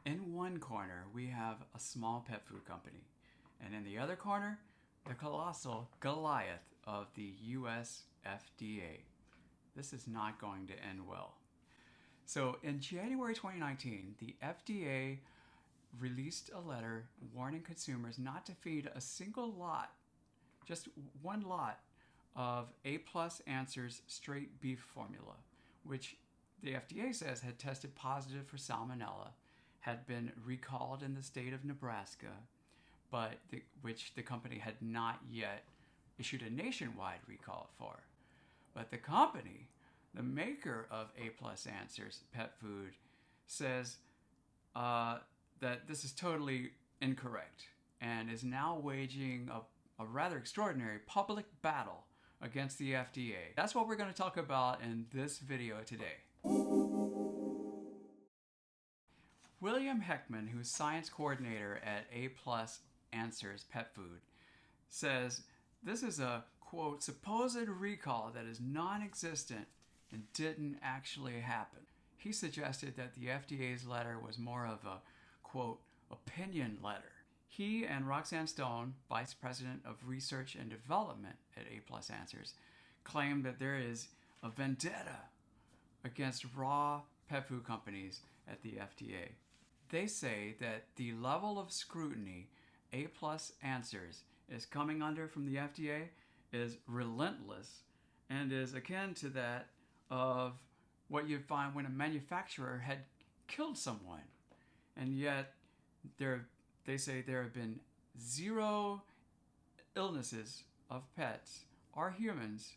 In one corner, we have a small pet food company, and in the other corner, the colossal Goliath of the US FDA. This is not going to end well. So in January 2019, the FDA released a letter warning consumers not to feed a single lot, just one lot, of A+ Answers straight beef formula, which the FDA says had tested positive for Salmonella, had been recalled in the state of Nebraska, but which the company had not yet issued a nationwide recall for. But the company, the maker of A+ Answers pet food, says that this is totally incorrect and is now waging a rather extraordinary public battle against the FDA. That's what we're going to talk about in this video today. William Heckman, who's science coordinator at A+ Answers Pet Food, says this is a, quote, supposed recall that is non-existent and didn't actually happen. He suggested that the FDA's letter was more of a, quote, opinion letter. He and Roxanne Stone, Vice President of Research and Development at A+ Answers, claim that there is a vendetta against raw pet food companies at the FDA. They say that the level of scrutiny A+ Answers is coming under from the FDA is relentless and is akin to that of what you'd find when a manufacturer had killed someone. And yet, they say there have been 0 illnesses of pets or humans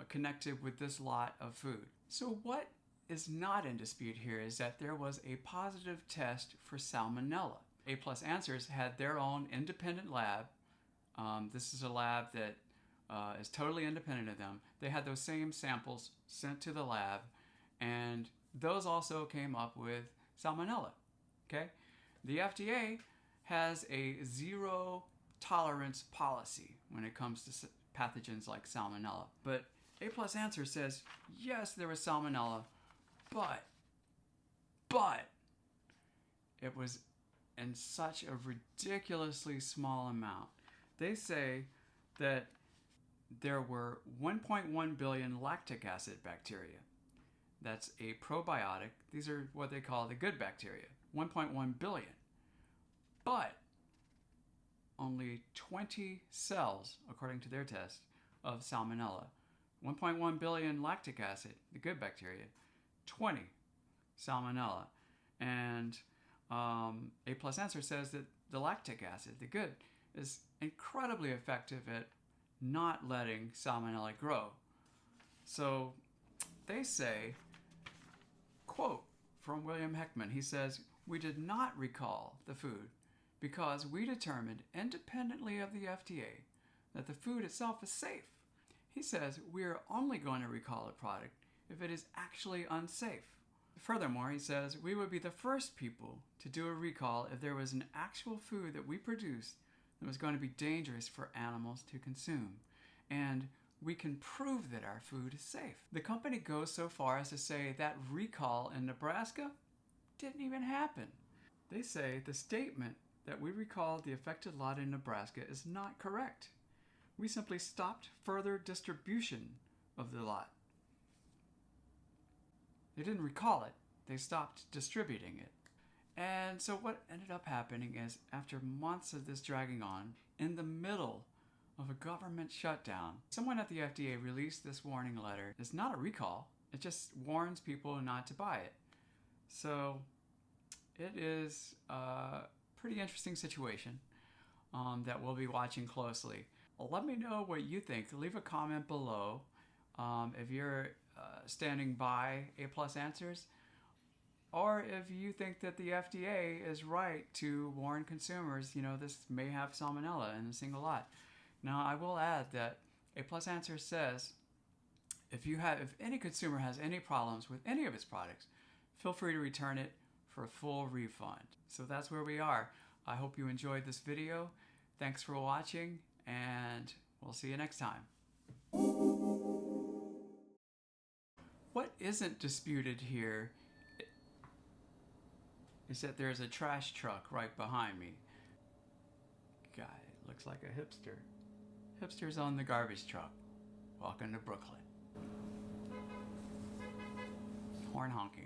connected with this lot of food. So what is not in dispute here is that there was a positive test for Salmonella. A+ Answers had their own independent lab. This is a lab that is totally independent of them. They had those same samples sent to the lab, and those also came up with Salmonella. Okay? The FDA has a 0 tolerance policy when it comes to pathogens like Salmonella. But A+ Answers says, yes, there was Salmonella, but it was in such a ridiculously small amount. They say that there were 1.1 billion lactic acid bacteria. That's a probiotic. These are what they call the good bacteria. 1.1 billion. But only 20 cells, according to their test, of Salmonella. 1.1 billion lactic acid, the good bacteria. 20 Salmonella. And A+ Answer says that the lactic acid, the good, is incredibly effective at not letting Salmonella grow. So they say, quote from William Heckman, he says, we did not recall the food because we determined independently of the FDA that the food itself is safe. He says we are only going to recall a product if it is actually unsafe. Furthermore, he says we would be the first people to do a recall if there was an actual food that we produced that was going to be dangerous for animals to consume. And we can prove that our food is safe. The company goes so far as to say that recall in Nebraska didn't even happen. They say the statement that we recalled the affected lot in Nebraska is not correct. We simply stopped further distribution of the lot. They didn't recall it, they stopped distributing it. And so what ended up happening is, after months of this dragging on, in the middle of a government shutdown, someone at the FDA released this warning letter. It's not a recall, it just warns people not to buy it. So it is a pretty interesting situation that we'll be watching closely. Let me know what you think. Leave a comment below if you're standing by A+ Answers, or if you think that the FDA is right to warn consumers, this may have Salmonella in a single lot. Now, I will add that A+ Answers says if any consumer has any problems with any of its products, feel free to return it for a full refund. So that's where we are. I hope you enjoyed this video. Thanks for watching, and we'll see you next time. What isn't disputed here He said there's a trash truck right behind me. Guy looks like a hipster. Hipster's on the garbage truck, walking to Brooklyn. Horn honking.